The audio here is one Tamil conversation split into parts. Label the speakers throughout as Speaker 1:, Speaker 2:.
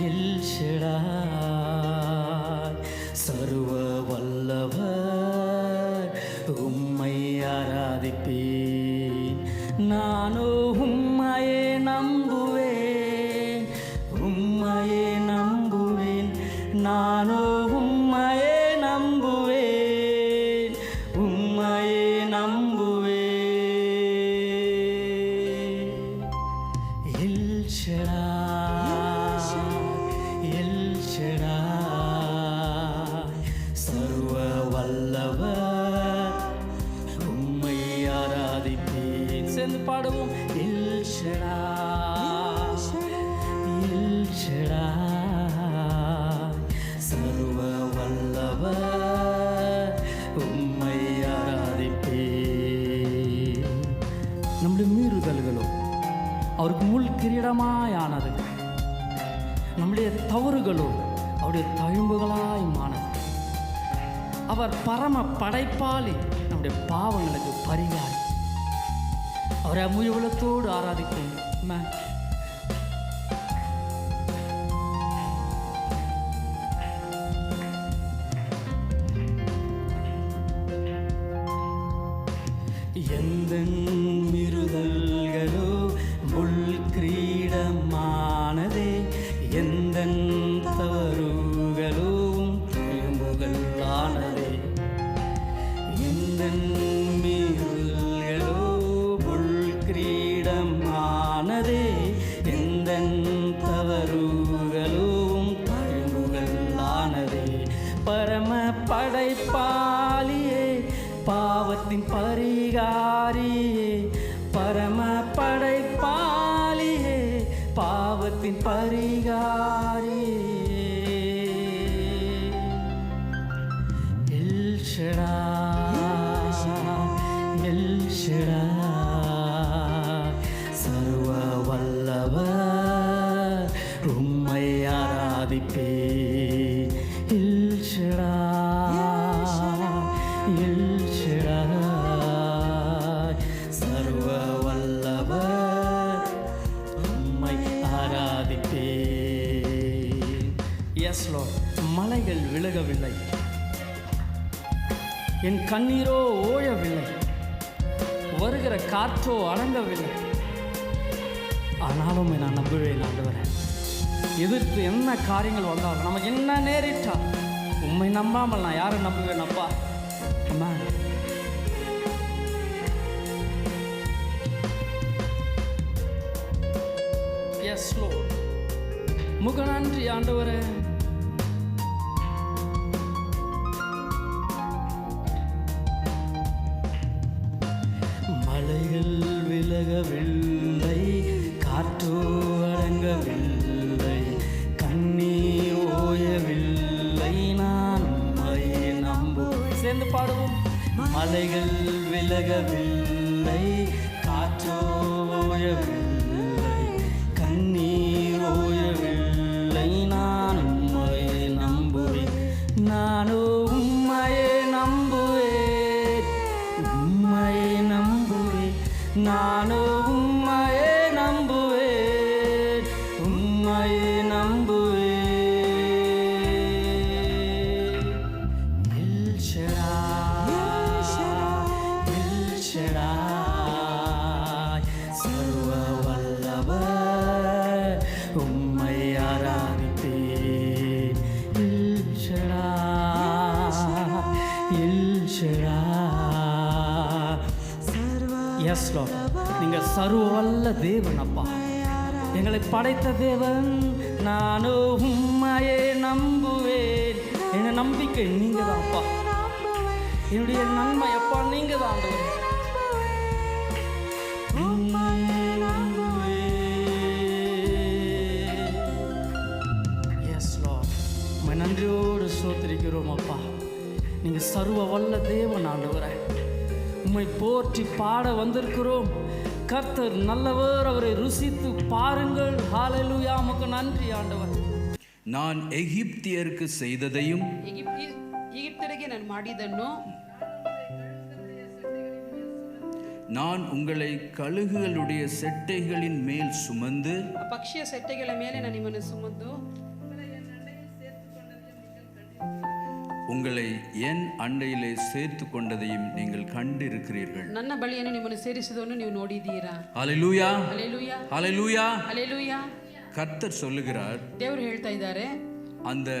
Speaker 1: எல் ஷடாய் சர்வ வல்லவர் உம்மை ஆராதிப்பேன். நானோ உம்மையே நம்புவேன், உம்மையே நம்புவேன். நானோ உம்மையே நம்புவேன், உம்மையே நம்புவேன். எல் ஷடாய், எல் ஷடாய் சர்வ வல்லவர் உம்மை ஆராதிப்பேன். சேர்ந்து பாடுவோம். எல் ஷடாய், எல் ஷடாய் சர்வ வல்லவர் உம்மை ஆராதிப்பேன். நம்முடைய மீறுதல்களோ அவருக்கு முள் கிரீடமாயானது, நம்முடைய தவறுகளோ அவருடைய தழும்புகளாய் மானது. அவர் பரம படைப்பாளி, நம்முடைய பாவங்களுக்கு பரிகாரம். அவரை முயவலத்தோடு ஆராதிப்போம். எந்த மிருதல்களோ முள் கிரீடமானதே, எந்த தவறுகளோ தழும்புகள் ஆனதே. எந்த மீறுதல்களோ முள் கிரீடமானதே, எந்த தவறுகளோ தழும்புகள் ஆனதே. பரம படைப்பாளியே, பாவத்தின் பரிகாரியே, பரம படைப்பாளியே, பாவத்தின் பரிகாரியே. எல் ஷடாய், எல் ஷடாய் சர்வ வல்லவர் உம்மை ஆராதிப்பேன். எல் ஷடாய், எல் ஷடாய் சர்வ வல்லவர் உம்மை ஆராதிப்பேன். Yes Lord. மலைகள் விலகவில்லை, என் கண்ணீரோ ஓயவில்லை, வருகிற காற்றோ அடங்கவில்லை. ஆனாலும் நான் நம்புவேன் ஆண்டவரே. எதிர்த்து என்ன காரியங்கள் வந்தாலும், நமக்கு என்ன நேரிட்டால் உம்மை நம்பாமல் நான் யாரை நம்புவேன் அப்பா? அம்மா, எஸ் லார்ட். முக நன்றி ஆண்டவரே. மலைகள் விலகவில்லை, காற்றோ அடங்கவில்லை, கண்ணீர் ஓயவில்லை, நான் உம்மையே நம்புவேன். சேர்ந்து பாடுவோம். மலைகள் விலகவில்லை, காற்றோ ஓயவில்லை, கண்ணீர் ஓயவில்லை, நான் உம்மையே நம்புவேன். நானோ உம்மையே நம்புவேன், உம்மையே நம்புவேன். நானோ உம்மையே நம்புவேன், உம்மையே நம்புவேன். எல் ஷடாய், எல் ஷடாய் சர்வ வல்லவர் உம்மை ஆராதிப்பேன். El Shaddai, El Shaddai. Yes Lord. நீங்கள் சர்வ வல்ல தேவன் அப்பா, எங்களை படைத்த தேவன். நானோ உம்மையே நம்புவேன். என் நம்பிக்கை நீங்க தான் அப்பா, என்னுடைய நன்மை அப்பா நீங்க தான் ஆண்டவரே. Yes Lord. உம்மை நன்றியோடு ஸ்தோத்திரிக்கிறோம் அப்பா. நீங்க சர்வ வல்ல தேவன் ஆண்டவரே. உம்மை போற்றி பாட வந்திருக்கிறோம். கர்த்தர் நல்லவர், அவரை ருசித்து பாருங்கள். ஹல்லேலூயா. உமக்கு நன்றி ஆண்டவர்.
Speaker 2: நான் எகிப்தியருக்கு செய்ததையும்
Speaker 3: எகிப்தியರಿಗೆ ನಾನು ಮಾಡಿದನ್ನು
Speaker 2: நான் உங்களை கழுகுகளுடைய செட்டைகளின் மேல் சுமந்து
Speaker 3: ಪಕ್ಷಿಯ ಸೆಟ್ಟೆಗಳ ಮೇಲೆ ನಾನು ನಿಮ್ಮನ್ನು ಸುಮந்து
Speaker 2: உங்களை என் அண்டையிலே சேர்த்து கொண்டதையும் நீங்கள் கண்டிருக்கிறீர்கள்.
Speaker 3: ನನ್ನ ಬಳಿಯನ್ನು ನಿಮ್ಮನ್ನು ಸೇರಿಸಿದವನ್ನು ನೀವು ನೋಡಿದ್ದೀರಾ.
Speaker 2: ஹalleluya
Speaker 3: ಹಲ್ಲೆಲೂಯಾ
Speaker 2: ஹalleluya.
Speaker 3: ಹಲ್ಲೆಲೂಯಾ.
Speaker 2: கர்த்தர் சொல்லுகிறார்,
Speaker 3: ದೇವರು ಹೇಳ್ತಾ ಇದ್ದಾರೆ,
Speaker 2: அந்த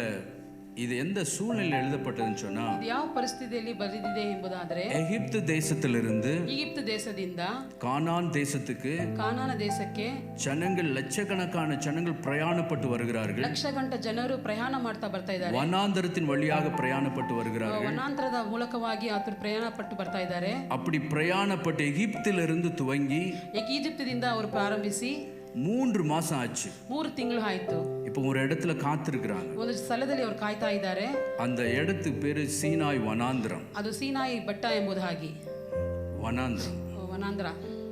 Speaker 2: இது எந்த சூழ்நிலையில் எழுதப்பட்டதுன்னு சொன்னா,
Speaker 3: ಇದು ಯಾವ ಪರಿಸ್ಥಿತಿಯಲ್ಲಿ ಬರೆದಿದೆ ಎಂಬುದಾದರೆ,
Speaker 2: எகிப்து தேசத்திலிருந்து
Speaker 3: ಈಜಿಪ್ಟ್ ದೇಶದಿಂದ
Speaker 2: கானான் தேசத்துக்கு
Speaker 3: ಕಾನಾನ ದೇಶಕ್ಕೆ
Speaker 2: ஜனங்கள் லட்சக்கணக்கான ஜனங்கள் பிரயாணப்பட்டு வருகிறார்கள்.
Speaker 3: ಲಕ್ಷ ಗಂಟೆ ಜನರು ಪ್ರಯಾಣ ಮಾಡ್ತಾ ಬರ್ತಾ ಇದ್ದಾರೆ.
Speaker 2: வனாந்தரத்தின் வழியாக பிரயாணப்பட்டு வருகிறார்கள்.
Speaker 3: ವನಾಂತರದ ಮೂಲಕವಾಗಿ ಆತರು ಪ್ರಯಾಣ ಪಟ್ಟು ಬರ್ತಾ ಇದ್ದಾರೆ.
Speaker 2: அப்படி பிரயாணப்பட்டு எகிப்திலிருந்து துவங்கி
Speaker 3: ಈಜಿಪ್ತದಿಂದ ಅವರು ಪ್ರಾರಂಭಿಸಿ
Speaker 2: 3 மாசம் ஆச்சு.
Speaker 3: 3 ತಿಂಗಳು ಆಯ್ತು.
Speaker 2: இப்போ ஒரு இடத்துல காத்திருக்கிறாங்க.
Speaker 3: ಒಂದು ಸ್ಥಳದಲ್ಲಿ ಅವರು ಕಾಯ್ತಾ ಇದ್ದಾರೆ.
Speaker 2: அந்த இடத்துக்கு பேரு சீனாய் வனாந்திரம்.
Speaker 3: ಅದು ಸೀನಾಯಿ ಬೆಟ್ಟ ಎಂಬುದಾಗಿ
Speaker 2: வனாந்திரம்.
Speaker 3: ವನಾಂತರ.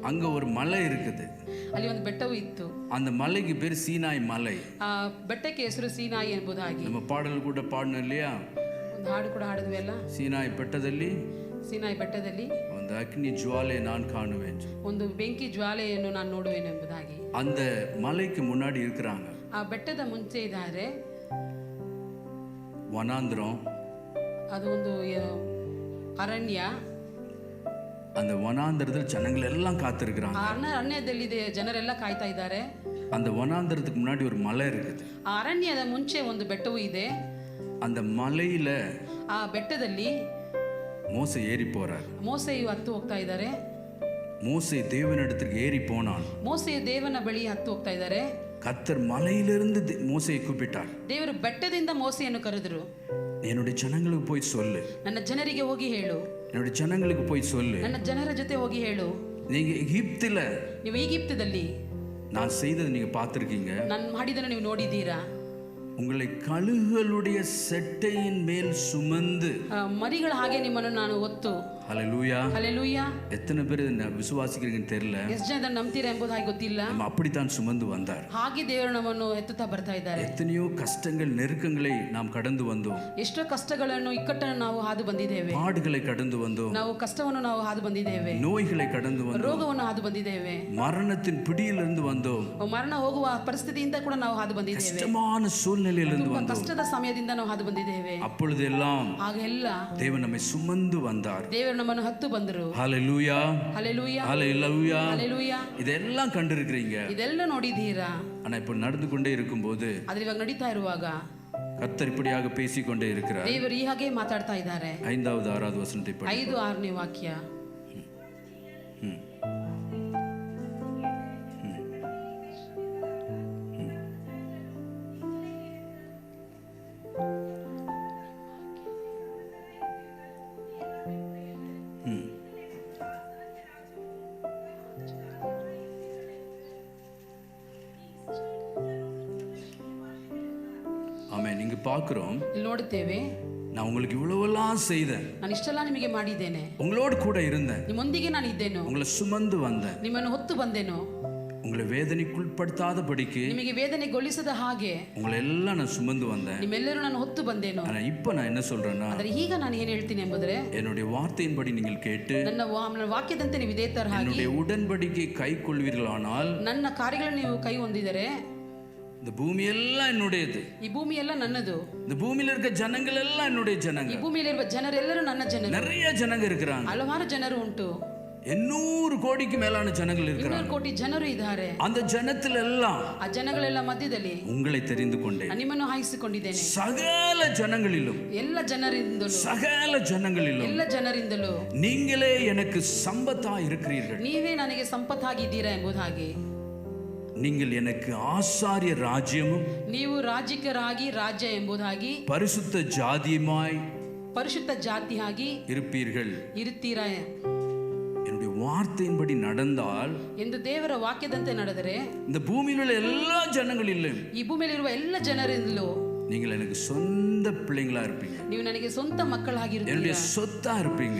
Speaker 2: அங்க ஒரு மலை இருக்குது.
Speaker 3: ಅಲ್ಲಿ ಒಂದು ಬೆಟ್ಟವೂ ಇತ್ತು.
Speaker 2: அந்த மலைக்கு பேரு சீனாய் மலை.
Speaker 3: ಆ ಬೆಟ್ಟಕ್ಕೆ ಹೆಸರು ಸೀನಾಯಿ ಎಂಬುದಾಗಿ.
Speaker 2: நம்ம பாடல் கூட பாடணும் இல்லையா?
Speaker 3: ಒಂದು ಹಾಡು ಕೂಡ ಹಾಡಿದ್ವಿ ಅಲ್ಲ.
Speaker 2: சீனாய் ಬೆಟ್ಟದಲ್ಲಿ
Speaker 3: ಸೀನಾಯಿ ಬೆಟ್ಟದಲ್ಲಿ
Speaker 2: ಒಂದು ಅಗ್ನಿ ಜ್ವಾಲೆ நான் காணுவேன்.
Speaker 3: ಒಂದು ಬೆಂಕಿ ಜ್ವಾಲೆಯನ್ನು ನಾನು ನೋಡುವೆನು ಎಂಬುದಾಗಿ.
Speaker 2: அந்த மலைக்கு முன்னாடி இருக்கிறாங்க.
Speaker 3: ಆ ಬೆಟ್ಟದ ಮುಂಚೆ ಇದ್ದಾರೆ
Speaker 2: வனாந்திரம்.
Speaker 3: ಅದು ಒಂದು ಅರಣ್ಯ.
Speaker 2: அந்த வனாந்திரத்தில் ஜனங்கள் எல்லாம் காத்திருக்கிறாங்க.
Speaker 3: ಆ ಅರಣ್ಯದಲ್ಲಿದೆ ಜನರೆಲ್ಲ ಕಾಯ್ತಾ ಇದ್ದಾರೆ.
Speaker 2: அந்த வனாந்திரத்துக்கு முன்னாடி ஒரு மலை இருக்குது.
Speaker 3: ಆ ಅರಣ್ಯದ ಮುಂಚೆ ಒಂದು ಬೆಟ್ಟವೂ ಇದೆ.
Speaker 2: அந்த மலையில
Speaker 3: ಆ ಬೆಟ್ಟದಲ್ಲಿ
Speaker 2: மோசே ஏறி போறார்.
Speaker 3: ಮೋಸೆಯು ಹತ್ತು ಹೋಗ್ತಾ ಇದ್ದಾರೆ.
Speaker 2: மோசே தேவனிடத்திற்கு ஏறி போனான்.
Speaker 3: ಮೋಸೆಯು ದೇವನ ಬಳಿ ಹತ್ತು ಹೋಗ್ತಾ ಇದ್ದಾರೆ.
Speaker 2: கர்த்தர் மலையிலிருந்து மோசேயை கூப்பிட்டார்.
Speaker 3: ದೇವರು ಬೆಟ್ಟದಿಂದ ಮೋಸೆಯನ್ನು ಕರೆದರು.
Speaker 2: என்னுடைய ஜனங்களுக்கு போய் சொல்லு.
Speaker 3: ನನ್ನ ಜನರಿಗೆ ಹೋಗಿ ಹೇಳು.
Speaker 2: என்னுடைய ஜனங்களுக்கு போய் சொல்லு.
Speaker 3: ನನ್ನ ಜನರ ಜೊತೆ ಹೋಗಿ ಹೇಳು.
Speaker 2: நீங்க எகிப்தில
Speaker 3: ನೀವು ಈಜಿಪ್ತದಲ್ಲಿ
Speaker 2: நான் செய்ததை நீங்க பார்த்திருக்கீங்க.
Speaker 3: ನಾನು ಮಾಡಿದ್ದನ್ನು ನೀವು ನೋಡಿದ್ದೀರಾ.
Speaker 2: உங்களை கழுகுகளுடைய செட்டையின் மேல் சுமந்து
Speaker 3: ಮರಿಗಳ ಹಾಗೆ ನಿಮ್ಮನ್ನು ನಾನು ಒತ್ತು.
Speaker 2: ஹalleluya.
Speaker 3: ಹಲ್ಲೆಲೂಯಾ.
Speaker 2: எத்தனை பேர் விசுவாசிக்கிறீங்கன்னு தெரியல.
Speaker 3: ಎಷ್ಟು ಜನ ನಂಬ್ತೀರಾ ಎಂಬುದಾಗಿ ಗೊತ್ತಿಲ್ಲ.
Speaker 2: நம்ம அப்படித்தான் சுமந்து வந்தார்.
Speaker 3: ಹಾಗೆ ದೇವರು ನಮ್ಮನ್ನು ಎತ್ತುತ್ತಾ ಬರ್ತಾ ಇದ್ದಾರೆ.
Speaker 2: எத்தனையோ கஷ்டங்கள் நெருக்கங்களை நாம் கடந்து வந்தோம்.
Speaker 3: ಎಷ್ಟೋ ಕಷ್ಟಗಳನ್ನು ಇಕ್ಕಟ್ಟನ್ನು ನಾವು ಹಾದು ಬಂದಿದ್ದೇವೆ.
Speaker 2: பாடுகளை கடந்து வந்தோம்.
Speaker 3: ನಾವು ಕಷ್ಟವನ್ನು ನಾವು ಹಾದು ಬಂದಿದ್ದೇವೆ.
Speaker 2: நோய்களை கடந்து வந்தோம்.
Speaker 3: ರೋಗವನ್ನು ಹಾದು ಬಂದಿದ್ದೇವೆ.
Speaker 2: மரணத்தின் பிடியிலிருந்து வந்தோம்.
Speaker 3: ಮರಣ ಹೋಗುವ ಪರಿಸ್ಥಿತಿಯಿಂದ ಕೂಡ ನಾವು ಹಾದು ಬಂದಿದ್ದೇವೆ.
Speaker 2: கஷ்டமான சூழ்நிலையிலிருந்து
Speaker 3: ತುಂಬಾ
Speaker 2: வந்தோம்.
Speaker 3: ಕಷ್ಟದ ಸಮಯದಿಂದ ನಾವು ಹಾದು ಬಂದಿದ್ದೇವೆ.
Speaker 2: அப்பொழுதெல்லாம்
Speaker 3: ಆಗೆಲ್ಲ
Speaker 2: தேவன் நம்மை சுமந்து வந்தார்.
Speaker 3: ದೇವರು ನಮ್ಮನ್ನು ಹತ್ತು ಬಂದರು.
Speaker 2: ஹalleluya.
Speaker 3: ಹಲ್ಲೆಲೂಯಾ
Speaker 2: ஹalleluya.
Speaker 3: ಹಲ್ಲೆಲೂಯಾ.
Speaker 2: இதெல்லாம் கண்டிருக்கிறீங்க.
Speaker 3: ಇದೆಲ್ಲ ನೋಡಿದ್ದೀರಾ.
Speaker 2: ஆனா இப்ப நடந்து கொண்டே இருக்கும்போது
Speaker 3: ಆದ್ರೆ ಇವಾಗ ನಡೀತಾ ಇರುವಾಗ
Speaker 2: கர்த்தர் இப்படியாக பேசிக்கொண்டே இருக்கிறார்.
Speaker 3: ದೇವರು ಈ ಹಾಗೆ ಮಾತಾಡ್ತಾ ಇದ್ದಾರೆ.
Speaker 2: 5வது 6வது வசனத்தை படி.
Speaker 3: 5, 6ನೇ ವಾಕ್ಯ.
Speaker 2: ஆமென். இங்க பார்க்கிறோம்,
Speaker 3: ಇಲ್ಲಿ ನೋಡುತ್ತೇವೆ,
Speaker 2: நான் உங்களுக்கு இவ்வளவெல்லாம் செய்தேன்.
Speaker 3: ನಾನು ಇಷ್ಟೆಲ್ಲ ನಿಮಗೆ ಮಾಡಿದ್ದೇನೆ.
Speaker 2: உங்களோடு கூட இருந்தேன்.
Speaker 3: ನಿಮ್ಮೊಂದಿಗೆ ನಾನು ಇದ್ದೇನು.
Speaker 2: உங்களை சுமந்து வந்தேன்.
Speaker 3: ನಿಮ್ಮನ್ನು ಹೊತ್ತು ಬಂದೆನು.
Speaker 2: உங்களை வேதனைக்குட்படுத்தாதபடிக்கு
Speaker 3: ನಿಮಗೆ ವೇದನೆಗೊಳಿಸದ ಹಾಗೆ
Speaker 2: உங்களை எல்லாம் நான் சுமந்து வந்தேன்.
Speaker 3: ನಿಮ್ಮೆಲ್ಲರೂ ನಾನು ಹೊತ್ತು ಬಂದೇನು.
Speaker 2: ஆனா இப்ப நான் என்ன சொல்றேன்னா,
Speaker 3: ಆದರೆ ಈಗ ನಾನು ಏನು ಹೇಳ್ತೀನಿ ಎಂಬುದರೆ,
Speaker 2: என்னுடைய வார்த்தையின்படி நீங்கள் கேட்டு
Speaker 3: ನನ್ನ ವಾಕ್ಯದಂತೆ ನೀವು ಇದೇ ತರಹ
Speaker 2: என்னுடைய உடன்படிக்கை கைக்கொள்வீர்களானால்,
Speaker 3: ನನ್ನ ಕಾರ್ಯಗಳನ್ನು ನೀವು ಕೈ ಹೊಂದಿದರೆ,
Speaker 2: இந்த பூமி எல்லாம் என்னுடையது.
Speaker 3: ಈ ಭೂಮಿ ಎಲ್ಲ ನನ್ನದು.
Speaker 2: இந்த பூமியில இருக்க ஜனங்கள் எல்லாம் என்னுடைய
Speaker 3: ಈ
Speaker 2: ஜனங்க.
Speaker 3: ಭೂಮಿಯಲ್ಲಿರುವ ಜನರೆಲ್ಲರೂ ನನ್ನ ಜನರು.
Speaker 2: நிறைய ஜனங்க இருக்கிறாங்க.
Speaker 3: ಹಲವಾರು ಜನರು ಉಂಟು.
Speaker 2: 800 கோடிக்கு மேலான ஜனங்கள் இருக்கிறாங்க.
Speaker 3: 200 ಕೋಟಿ ಜನರು ಇದ್ದಾರೆ.
Speaker 2: அந்த ஜனத்துல எல்லாம்
Speaker 3: ಆ ಜನಗಳೆಲ್ಲ ಮಧ್ಯದಲ್ಲಿ
Speaker 2: உங்களை தெரிந்து கொண்டேன்.
Speaker 3: ನಿಮ್ಮನ್ನು ಆಯ್ಸಿಕೊಂಡಿದ್ದೇನೆ.
Speaker 2: சகல ஜனங்களிலும்,
Speaker 3: ಎಲ್ಲ ಜನರಿಂದಲೂ,
Speaker 2: சகல ஜனங்களிலும்
Speaker 3: ಎಲ್ಲ ಜನರಿಂದಲೂ
Speaker 2: நீங்களே எனக்கு சம்பத்தா இருக்கிறீர்கள்.
Speaker 3: ನೀವೇ ನನಗೆ ಸಂಪತ್ತಾಗಿದ್ದೀರಾ ಎಂಬುದಾಗಿ.
Speaker 2: நீங்கள் எனக்கு ஆசாரிய ராஜ்யமும்
Speaker 3: ನೀವು ರಾಜಕರಾಗಿ ರಾಜ್ಯ ಎಂಬುದಾಗಿ,
Speaker 2: பரிசுத்த ஜாதியுமாய்
Speaker 3: ಪರಿಶುದ್ಧ ಜಾತಿಯಾಗಿ
Speaker 2: இருப்பீர்கள்.
Speaker 3: ಇರುತ್ತೀರಾ.
Speaker 2: என்னுடைய வார்த்தையின்படி நடந்தால்,
Speaker 3: ಎಂದು ದೇವರ ವಾಕ್ಯದಂತೆ ನಡೆದರೆ,
Speaker 2: இந்த பூமியில் உள்ள எல்லா ஜனங்களிலும்
Speaker 3: ಈ ಭೂಮಿಯಲ್ಲಿರುವ ಎಲ್ಲ ಜನರಿಂದಲೂ
Speaker 2: நீங்கள் எனக்கு சொந்த பிள்ளைங்களா இருப்பீங்க.
Speaker 3: ನೀವು ನನಗೆ ಸ್ವಂತ ಮಕ್ಕಳಾಗಿರುತ್ತೀರಾ.
Speaker 2: என்னுடைய சொத்தா இருப்பீங்க.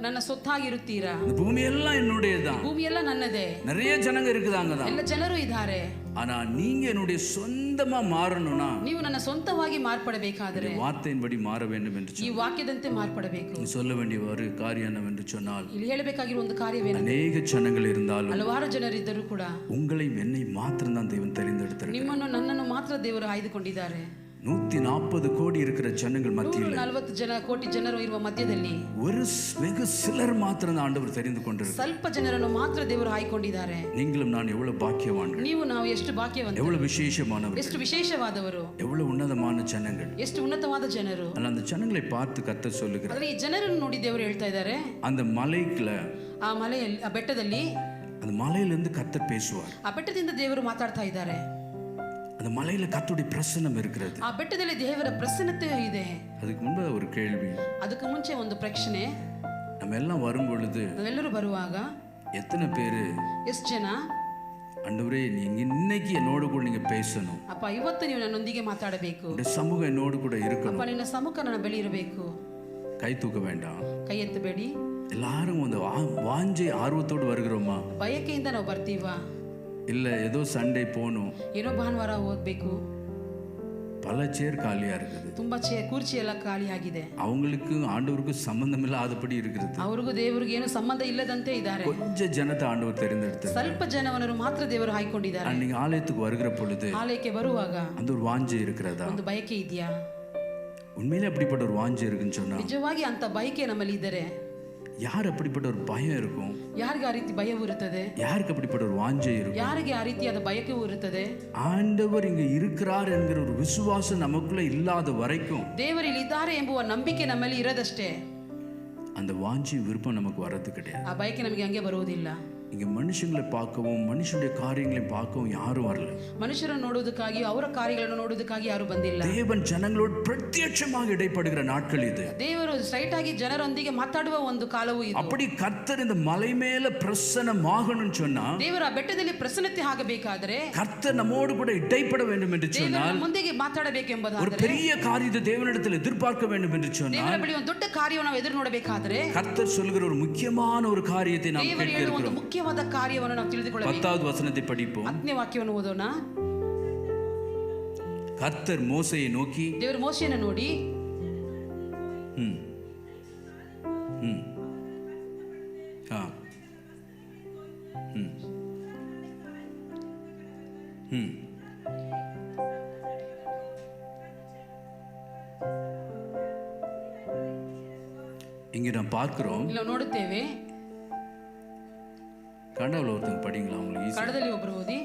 Speaker 3: ನನ್ನ ಸೊತ್ತಾಗಿರುತ್ತೀರಾ.
Speaker 2: இந்த பூமி எல்லாம் என்னுடையதான்.
Speaker 3: ಭೂಮಿ ಎಲ್ಲ ನನ್ನದೇ.
Speaker 2: நிறைய ஜனங்க இருக்குதாங்க தான்.
Speaker 3: ಎಲ್ಲ ಜನರು ಇದ್ದಾರೆ.
Speaker 2: ஆனா நீங்க என்னுடைய சொந்தமா மாறணும்னா,
Speaker 3: ನೀವು ನನ್ನ ಸ್ವಂತವಾಗಿ ಮಾರ್ಪಡಬೇಕಾದರೆ
Speaker 2: வார்த்தையின்படி மாற வேண்டும் என்று
Speaker 3: ಈ ವಾಕ್ಯದಂತೆ ಮಾರ್ಪಡಬೇಕು.
Speaker 2: சொல்ல வேண்டிய ஒரு காரியம் என்னவென்று சொன்னால்,
Speaker 3: ಇಲ್ಲಿ ಹೇಳಬೇಕಾಗಿರುವ ಒಂದು ಕಾರ್ಯವೇನು,
Speaker 2: அநேக ஜனங்கள் இருந்தாலும்
Speaker 3: ಹಲವಾರು ಜನರಿದ್ದರೂ ಕೂಡ
Speaker 2: உங்களை என்னை மாத்திரம் தான் தேவன் தெரிந்தெடுத்திருக்கிறார்.
Speaker 3: ನಿಮ್ಮನ್ನು ನನ್ನನ್ನು ಮಾತ್ರ ದೇವರು ಆಯ್ದುಕೊಂಡಿದ್ದಾರೆ.
Speaker 2: 140 கோடி இருக்கிற ஜனங்கள் மத்தியில்
Speaker 3: 140 ಕೋಟಿ ಜನರು ಇರುವ ಮಧ್ಯದಲ್ಲಿ
Speaker 2: வெகு சிலர் மாத்திரம் தான் ஆண்டவர் தெரிந்து கொண்டிருக்கிறார்.
Speaker 3: ಸ್ವಲ್ಪ ಜನರನ್ನು ಮಾತ್ರ ದೇವರು ಆಯ್ಕೊಂಡಿದ್ದಾರೆ.
Speaker 2: நீங்களும் நான் எவ்வளவு பாக்கியவான்கள்,
Speaker 3: ನೀವು ನಾವು ಎಷ್ಟು ಭಾಗ್ಯವಂತರು,
Speaker 2: எவ்வளவு விசேஷமானவர்கள்,
Speaker 3: ಎಷ್ಟು ವಿಶೇಷವಾದವರು,
Speaker 2: எவ்வளவு உன்னதமான ஜனங்கள்.
Speaker 3: ಎಷ್ಟು ಉನ್ನತವಾದ ಜನರು.
Speaker 2: அந்த ஜனங்களை பார்த்து கர்த்தர் சொல்லுகிறார்.
Speaker 3: ಆದರೆ ಈ ಜನರನ್ನು ನೋಡಿ ದೇವರು ಹೇಳ್ತಾ ಇದ್ದಾರೆ,
Speaker 2: அந்த மலைக்குள்ள
Speaker 3: ಆ ಮಲೆಯಲ್ಲಿ ಆ ಬೆಟ್ಟದಲ್ಲಿ
Speaker 2: அந்த மலையிலிருந்து கர்த்தர் பேசுவார்.
Speaker 3: ಆ ಬೆಟ್ಟದಿಂದ ದೇವರು ಮಾತಾಡ್ತಾ ಇದ್ದಾರೆ.
Speaker 2: அந்த மலையில கர்த்தருடைய பிரசன்னம் இருக்கிறது.
Speaker 3: ಆ ಬೆಟ್ಟದಲ್ಲಿ ದೇವರ ಪ್ರಸನ್ನತೆ ಇದೆ.
Speaker 2: அதுக்கு முன்பு ஒரு கேள்வி,
Speaker 3: ಅದಕ್ಕೆ ಮುಂಚೆ ಒಂದು ಪ್ರಶ್ನೆ.
Speaker 2: நம்ம எல்லாம் வரும் பொழுது
Speaker 3: ನಾವೆಲ್ಲರೂ ಬರುವಾಗ
Speaker 2: எத்தனை பேரு
Speaker 3: ಎಷ್ಟು ಜನ
Speaker 2: ஆண்டவரே நீங்க இன்னைக்கு என்னோடு கூட நீங்க பேசணும்,
Speaker 3: ಅಪ್ಪ ಇವತ್ತು ನೀವು ನನ್ನೊಂದಿಗೆ ಮಾತಾಡಬೇಕು,
Speaker 2: இந்த சமூகம் என்னோடு கூட இருக்கணும்,
Speaker 3: ಅಪ್ಪ ನಿನ್ನ ಸಮ್ಮುಖ ನನ್ನ ಬಳಿ ಇರಬೇಕು.
Speaker 2: கை தூக்க வேண்டாம்.
Speaker 3: ಕೈ ಎತ್ತಬೇಡಿ.
Speaker 2: எல்லாரும் அந்த வாஞ்சை ஆர்வத்தோடு வருகிறோமா,
Speaker 3: ಬಯಕೆಯಿಂದ ನಾವು ಬರ್ತೀವಾ,
Speaker 2: இல்ல ஏதோ சண்டே போகணும்,
Speaker 3: ಏನೋ ಭಾನುವಾರ ಹೋಗ್ಬೇಕು,
Speaker 2: பல சேர் காலியா இருக்குது,
Speaker 3: ತುಂಬಾ ಕುರ್ಚಿ ಎಲ್ಲ ಖಾಲಿಯಾಗಿದೆ,
Speaker 2: அவங்களுக்கு ஆண்டவருக்கு சம்பந்தம் இல்லாதபடி இருக்கிறது,
Speaker 3: ಅವ್ರಿಗೂ ದೇವರಿಗೆ ಏನು ಸಂಬಂಧ ಇಲ್ಲದಂತೆ ಇದ್ದಾರೆ.
Speaker 2: கொஞ்ச ஜனத்தை ஆண்டவர் தெரிந்தெடுத்தார்.
Speaker 3: ಸ್ವಲ್ಪ ಜನವನ್ನು ಮಾತ್ರ ದೇವರು ಆಯ್ಕೊಂಡಿದ್ದಾರೆ.
Speaker 2: நீங்க ஆலயத்துக்கு வருகிற பொழுது
Speaker 3: ಆಲಯಕ್ಕೆ ಬರುವಾಗ
Speaker 2: அந்த ஒரு வாஞ்சை இருக்கிறதா?
Speaker 3: ಒಂದು ಬಯಕೆ ಇದೆಯಾ?
Speaker 2: உண்மையிலே அப்படிப்பட்ட ஒரு வாஞ்சை இருக்குன்னு சொன்னா
Speaker 3: ನಿಜವಾಗಿ ಅಂತ ಬಯಕೆ ನಮ್ಮಲ್ಲಿ ಇದ್ದರೆ
Speaker 2: யார் அப்படிப்பட்ட ஒரு பயம் இருக்கும்?
Speaker 3: ಯಾರಿಗೆ ಆ ರೀತಿ ಭಯವೂ ಇರುತ್ತದೆ?
Speaker 2: யாருக்கு அப்படிப்பட்ட ஒரு வாஞ்சை இருக்கும்?
Speaker 3: ಯಾರಿಗೆ ಆ ರೀತಿಯಾದ ಬಯಕೆಯೂ ಇರುತ್ತದೆ?
Speaker 2: ஆண்டவர் இங்க இருக்கிறார் என்கிற ஒரு விசுவாசம் நமக்குள்ள இல்லாத வரைக்கும்,
Speaker 3: ದೇವರು ಇಲ್ಲಿ ಇದ್ದಾರೆ ಎಂಬುವ ನಂಬಿಕೆ ನಮ್ಮಲ್ಲಿ ಇರದಷ್ಟೇ
Speaker 2: அந்த வாஞ்சி விருப்பம் நமக்கு வரது கிடையாது.
Speaker 3: ಆ ಬಯಕೆ ನಮಗೆ ಹಂಗೆ ಬರುವುದಿಲ್ಲ.
Speaker 2: இங்க மனுஷங்களை பார்க்கவும் மனுஷனுடைய காரியங்களை பார்க்கவும் யாரும் வரல.
Speaker 3: ಮನುಷ್ಯರನ್ನು ನೋಡುವುದಕ್ಕಾಗಿ ಅವರ ಕಾರ್ಯಗಳನ್ನು ನೋಡುವುದಕ್ಕಾಗಿ ಯಾರು ಬಂದಿಲ್ಲ.
Speaker 2: தேவன் ஜனங்களோடு பிரத்யட்சமாக இடைப்படுகிற நாட்கள் இது.
Speaker 3: ದೇವರು ಸ್ಟ್ರೈಟ್ ಆಗಿ ಜನರೊಂದಿಗೆ ಮಾತಾಡುವ ಒಂದು ಕಾಲವೂ ಇದು.
Speaker 2: அப்படி கர்த்தர் இந்த மலை மேல பிரசன்னமாகணும்னு சொன்னா,
Speaker 3: ದೇವರ ಬೆಟ್ಟದಲ್ಲಿ ಪ್ರಸನ್ನತೆ ಆಗಬೇಕಾದರೆ
Speaker 2: கர்த்தர் நம்மோடு கூட இடைப்பட வேண்டும் என்று சொன்னால்,
Speaker 3: ಮುಂದೆಗೆ
Speaker 2: ஒரு
Speaker 3: ಮಾತಾಡಬೇಕೆಂಬುದಾದರೆ,
Speaker 2: பெரிய காரியத்தை தேவனிடத்தில் எதிர்பார்க்க வேண்டும் என்று
Speaker 3: ದೇವರ
Speaker 2: சொன்னால்,
Speaker 3: ಬಳಿ ಒಂದು ದೊಡ್ಡ ಕಾರ್ಯವನ್ನು ನಾವು ಎದುರು ನೋಡಬೇಕಾದರೆ
Speaker 2: கர்த்தர் சொல்லுகிற ஒரு முக்கியமான ஒரு காரியத்தை நாம்
Speaker 3: ದೇವರು
Speaker 2: கேட்க
Speaker 3: ಹೇಳುವ ಒಂದು
Speaker 2: இருக்கிறோம்.
Speaker 3: ಮುಖ್ಯವಾದ ಕಾರ್ಯವನ್ನು ನಾವು ತಿಳಿದುಕೊಳ್ಳಬೇಕು.
Speaker 2: 10வது வசனத்தை படிப்போம்.
Speaker 3: 10ನೇ ವಾಕ್ಯವನ್ನು ಓದೋಣ.
Speaker 2: கர்த்தர் மோசேயை நோக்கி,
Speaker 3: ದೇವರು ಮೋಶೆಯನ್ನು ನೋಡಿ
Speaker 2: இங்க நாம் பார்க்கிறோம்,
Speaker 3: ಇಲ್ಲಿ ನಾವು ನೋಡುತ್ತೇವೆ.
Speaker 2: கனவுல ஒருத்தங்க படிங்களா உங்களுக்கு ஈஸி.
Speaker 3: ಕಡದಲ್ಲಿ ಒಬ್ಬರು ಓದಿ.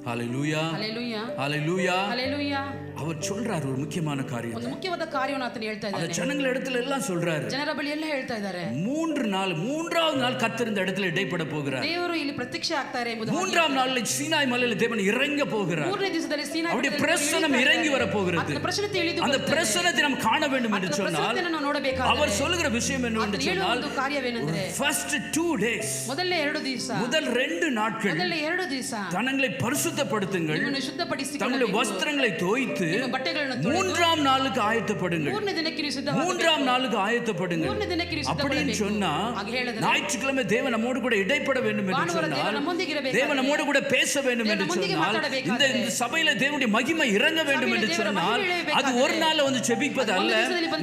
Speaker 2: ஹalleluya,
Speaker 3: ಹಲ್ಲೆಲೂಯಾ,
Speaker 2: ஹalleluya.
Speaker 3: ಹಲ್ಲೆಲೂಯಾ.
Speaker 2: அவர் சொல்றார் ஒரு முக்கியமான காரியம்.
Speaker 3: ಒಂದು ಮುಖ್ಯವಾದ ಕಾರ್ಯವನ್ನು ಆತನು ಹೇಳ್ತಾ
Speaker 2: அந்த
Speaker 3: ಇದ್ದಾನೆ.
Speaker 2: ஜனங்கள் இடத்துல எல்லாம் சொல்றாரு,
Speaker 3: ಜನರ ಬಳಿ ಎಲ್ಲ ಹೇಳ್ತಾ ಇದ್ದಾರೆ,
Speaker 2: 3 நாள் 3வது நாள் கர்த்தர் இந்த இடத்துல இடைப்பட போகிறார்.
Speaker 3: ದೇವರು ಇಲ್ಲಿ ಪ್ರತ್ಯಕ್ಷ ಆಗ್ತಾರೆ ಎಂಬುದು.
Speaker 2: 3ஆம் நாளில் சீனாய் மலையில தேவன் இறங்க போகிறார்.
Speaker 3: 3ನೇ ದಿವಸದಲ್ಲಿ ಸೀನಾಯಿ
Speaker 2: அவருடைய பிரசன்னம் இறங்கி வர போகிறது.
Speaker 3: ಆತನ ಪ್ರಸನ್ನತೆ ಇಳಿದು
Speaker 2: அந்த
Speaker 3: ಬರುತ್ತದೆ.
Speaker 2: பிரசன்னத்தை நாம் காண வேண்டும் என்று சொன்னால்,
Speaker 3: ಪ್ರಸನ್ನತೆಯನ್ನು ನಾವು ನೋಡಬೇಕಾದರೆ
Speaker 2: அவர் சொல்லுகிற விஷயம் என்னவென்று
Speaker 3: ಆತನು ಹೇಳುವ
Speaker 2: சொன்னால்,
Speaker 3: ಒಂದು ಕಾರ್ಯವೇನೆಂದರೆ,
Speaker 2: first 2 days,
Speaker 3: ಮೊದಲನೇ 2 ದಿವಸ,
Speaker 2: முதல் 2 நாட்கள்
Speaker 3: ಮೊದಲನೇ 2 ದಿವಸ
Speaker 2: தங்களை பரிசுத்தப்படுத்துங்கள்,
Speaker 3: ನಿಮ್ಮನ್ನು ಶುದ್ಧಪಡಿಸಿಕೊಳ್ಳಬೇಕು,
Speaker 2: தங்களுடைய வஸ்திரங்களை தோய்த்து
Speaker 3: ನಿಮ್ಮ ಬಟ್ಟೆಗಳನ್ನು ತೊಳೆದು
Speaker 2: 3ஆம் நாளுக்கு ஆயத்தப்படுங்கள்.
Speaker 3: 3ನೇ ದಿನಕ್ಕೆ ನೀವು ಸಿದ್ಧವಾಗಬೇಕು.
Speaker 2: 3ஆம் நாளுக்கு ஆயத்தப்படுங்கள்.
Speaker 3: 3ನೇ ದಿನಕ್ಕೆ ನೀವು
Speaker 2: அப்படின்னு
Speaker 3: ಸಿದ್ಧವಾಗಬೇಕು.
Speaker 2: சொன்னா,
Speaker 3: ಹಾಗೆ ಹೇಳಿದರೆ
Speaker 2: ஞாயிற்றுக்கிழமை தேவன் நம்மோடு கூட இடைப்பட வேண்டும் என்று
Speaker 3: ಭಾನುವಾರ ದೇವರು
Speaker 2: சொன்னால்,
Speaker 3: ನಮ್ಮೊಂದಿಗೆ ಇರಬೇಕಾದರೆ,
Speaker 2: தேவன் நம்மோடு கூட பேச வேண்டும் என்று
Speaker 3: நம்மொந்திಗೆ
Speaker 2: சொன்னால்,
Speaker 3: ಮಾತಾಡಬೇಕಾದರೆ,
Speaker 2: இந்த சபையில தேவனுடைய மகிமை இறங்க வேண்டும் என்று
Speaker 3: சபையில தேவனுடைய
Speaker 2: சொன்னால்,
Speaker 3: மகிமை இறங்கಬೇಕಾದರೆ,
Speaker 2: அது ஒரு நாள்ல வந்து ஜெபிப்பது அல்ல.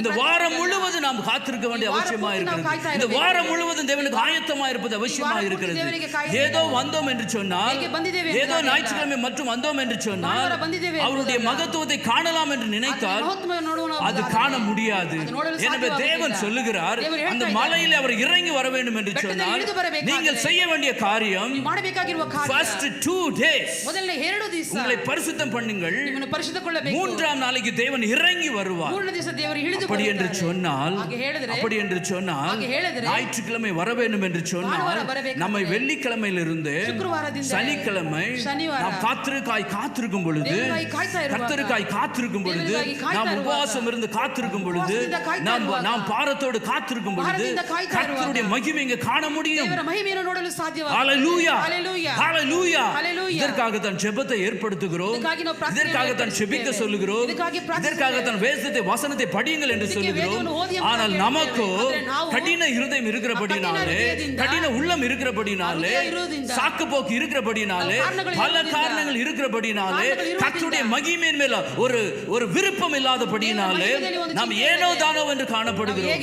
Speaker 2: இந்த வாரம் முழுவதும் நாம் காத்திருக்க வேண்டிய அவசியமா இருக்கிறது. இந்த வாரம் முழுவதும் தேவனுக்கு ஆயத்தமா இருப்பது அவசியமா இருக்கிறது. ஏதோ வந்தோம் என்று சொன்னால், ஏதோ ஞாயிற்றுக்கிழமை மற்றும் வந்தோம் என்று சொன்னால், அவருடைய மகத்துவத்தை காணலாம் என்று நினைத்தால் அது காண முடியாது. எனவே தேவன் சொல்லுகிறார், அந்த மலையில் அவர் இறங்கி வர வேண்டும் என்று சொன்னால், நீங்கள் செய்ய வேண்டிய காரியம்
Speaker 3: ಮಾಡಬೇಕಾಗಿರುವ ಕಾರ್ಯ
Speaker 2: first 2 days
Speaker 3: ಮೊದಲನೇ 2 ದಿವಸ
Speaker 2: உங்களை பரிசுத்தம் பண்ணுங்கள்.
Speaker 3: ನಿಮ್ಮನ್ನು ಪರಿಶುದ್ಧಗೊಳ್ಳಬೇಕು.
Speaker 2: 3ஆம் நாளைக்கு தேவன் இறங்கி வருவார்.
Speaker 3: 3ನೇ ದಿವಸ ದೇವರು ಇಳಿದು
Speaker 2: அப்படி என்று
Speaker 3: ಬರುತ್ತಾರೆ.
Speaker 2: சொன்னால்,
Speaker 3: ಹಾಗೆ ಹೇಳಿದರೆ,
Speaker 2: அப்படி என்று சொன்னால்,
Speaker 3: ಹಾಗೆ ಹೇಳಿದರೆ,
Speaker 2: ஞாயிற்றுக்கிழமை வர வேண்டும் என்று சொன்னால்,
Speaker 3: ಭಾನುವಾರ ಬರಬೇಕಾದರೆ,
Speaker 2: நம்மை வெள்ளிக்கிழமையிலிருந்து
Speaker 3: ಶುಕ್ರವಾರದಿಂದ
Speaker 2: சனிக்கிழமை
Speaker 3: ಶನಿವಾರ
Speaker 2: நாம் காத்திருக்கும் பொழுது,
Speaker 3: ದೇವರಿಗಾಗಿ ಕಾಯ್ತಾ ಇರುವಾಗ,
Speaker 2: கர்த்தருக்காய் காத்திருக்கும் பொழுது, நாம் உபவாசம் இருந்து காத்திருக்கும் பொழுது, நாம் பாரத்தோடு காத்திருக்கும் பொழுது கர்த்தருடைய மகிமை இங்க காண முடியும். ஹalleluya, ஹalleluya. இதற்காக தான் ஜெபத்தை ஏற்படுத்துகிறோம், இதற்காக தான் ஜெபிக்க சொல்லுகிறோம், இதற்காக தான் வேதத்தை வசனத்தை படியுங்கள் என்று சொல்லுகிறோம். ஆனால் நமக்கோ கடின இருதயம் இருக்கிறபடினாலே, கடின உள்ளம் இருக்கிறபடினாலே, சாக்கு போக்கு இருக்கிறபடினாலே, பல காரணங்கள் இருக்கிறபடினாலே, கர்த்தருடைய மகிமையின் மேல ஒரு விருப்பம் இல்லாதபடினாலே நாம் ஏனோ தானோ என்று காணப்படுகிறோம்.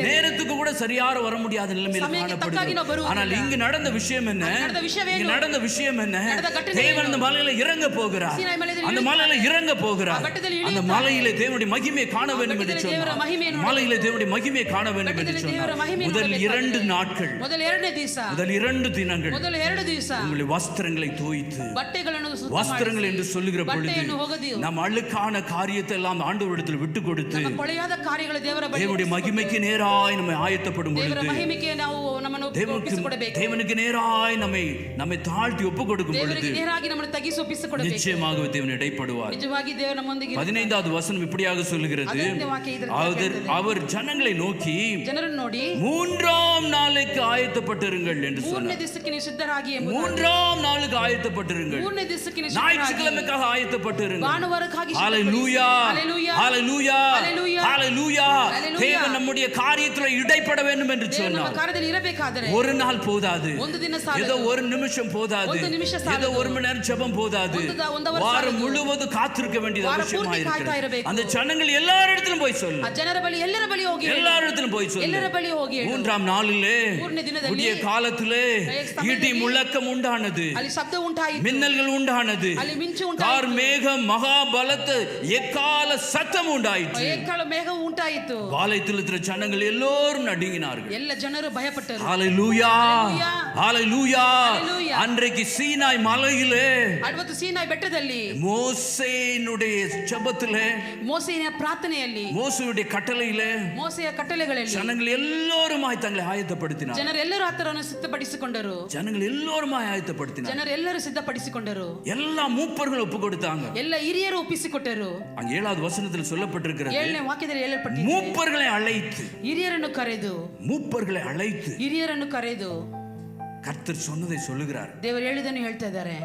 Speaker 2: நேரத்துக்கு கூட சரியாக வர முடியாத நிலைமையில் காணப்படுகிறோம். ஆனால் இங்கு நடந்த விஷயம் என்ன? இங்கு நடந்த விஷயம் என்ன? தேவன் அந்த மலையில இறங்க போகிறார், அந்த மலையில இறங்க போகிறார். அந்த மலையிலே தேவனுடைய மகிமையை காண வேண்டும் என்று சொன்னார். மலையிலே தேவனுடைய மகிமையை காண வேண்டும் என்று சொன்னார். முதல் 2 நாட்கள், முதல் 2 தினங்கள் உங்களுடைய வஸ்திரங்களை தோய்த்து, வஸ்திரங்கள் என்று சொல்லுகிற பொழுது நாம் அழுக்கான காரியத்தை எல்லாம் ஆண்டவரிடத்தில் விட்டு கொடுத்து தேவனுடைய மகிமைக்கு நேராய் நம்மை ஆயத்தப்படும் பொழுது, தேவனுக்கு நேராய் நம்மை தாழ்த்தி ஒப்பு கொடுக்கும் பொழுது நிச்சயமாகவே தேவன் இடைப்படுவார். 15வது வசனம் இப்படியாக சொல்லுகிறது, அவர் ஜனங்களை நோக்கி 3ஆம் நாளுக்கு ஆயத்தப்பட்டிருங்கள் என்று சொன்னார். 3ஆம் நாளுக்கு ஆயத்தப்பட்டிருங்கள், ஞாயிற்றுக்கிழமைக்காக ஆயத்தப்பட்டிருங்கள். ஹalleluya, ஹalleluya, ஹalleluya. தேவன் நம்முடைய காரியத்தில் இடைப்பட வேண்டும் என்று சொன்னார். ஒரு நாள் போதாது, ஏதோ ஒரு நிமிஷம் போதாது, ஏதோ ஒரு மணி நேரம் ஜெபம் போதாது, வாரம் முழுவதும் காத்திருக்க வேண்டியது அவசியமாக இருக்கிறது. அந்த ஜனங்கள் எல்லாரிடத்திலும் போய் சொல்லு, எல்லாரிடத்திலும் போய் சொல்லு. 3ஆம் நாளிலே புதிய காலத்திலே இடி முழக்கம் உண்டானது, மின்னல்கள் உண்டானது, கார் மேகம் மகா பலத்த எக்கால சத்தம் உண்டாயிற்று. பாளையத்தில் இருக்கிற ஜனங்கள் எல்லோரும் நடுங்கினார்கள். ஹalleluya, ஹalleluya. அன்றைக்கு சீனாய் மலையிலே,
Speaker 3: ಸೀನಾಯಿ ಬೆಟ್ಟದಲ್ಲಿ
Speaker 2: ಮೋಸೆಯನುடைய ಜಪத்திலே,
Speaker 3: ಮೋಸೆಯ ಪ್ರಾರ್ಥನೆಯಲ್ಲಿ,
Speaker 2: ಮೋಸೆಯುடைய ಕಟ್ಟಳೆயிலே,
Speaker 3: ಮೋಸೆಯ ಕಟ್ಟಳೆಗಳಲ್ಲಿ
Speaker 2: ಜನಗಳು ಎಲ್ಲರೂಮಾಯಿ ತங்களை ಆಯತ್ತಪಡಿಸಿದರು.
Speaker 3: ಜನರೆಲ್ಲರೂ ಆತರನ್ನು ಸಿದ್ಧಪಡಿಸಿಕೊಂಡರು.
Speaker 2: ಜನಗಳು ಎಲ್ಲರೂಮಾಯಿ ಆಯತ್ತಪಡಿಸಿದರು.
Speaker 3: ಜನರೆಲ್ಲರೂ ಸಿದ್ಧಪಡಿಸಿಕೊಂಡರು.
Speaker 2: ಎಲ್ಲ ಮೂப்பர்கள் ಒಪ್ಪು கொடுத்தாங்க.
Speaker 3: ಎಲ್ಲ ಹಿರಿಯರು ಒಪ್ಪಿಸಿಕೊಟ್ಟರು.
Speaker 2: அங்க 7வது வசனத்தில் சொல்லப்பட்டிருக்கிறது,
Speaker 3: 7ನೇ ವಾಕ್ಯದಲ್ಲಿ ಹೇಳಲ್ಪಟ್ಟಿದೆ,
Speaker 2: ಮೂப்பர்களை அழைத்து,
Speaker 3: ಹಿರಿಯರನ್ನು ಕರೆದು,
Speaker 2: ಮೂப்பர்களை அழைத்து,
Speaker 3: ಹಿರಿಯರನ್ನು ಕರೆದು
Speaker 2: கர்த்தர் சொன்னதை சொல்லுகிறார்.
Speaker 3: ದೇವರು ಹೇಳಿದನ್ನು ಹೇಳ್ತಾ ಇದ್ದಾರೆ.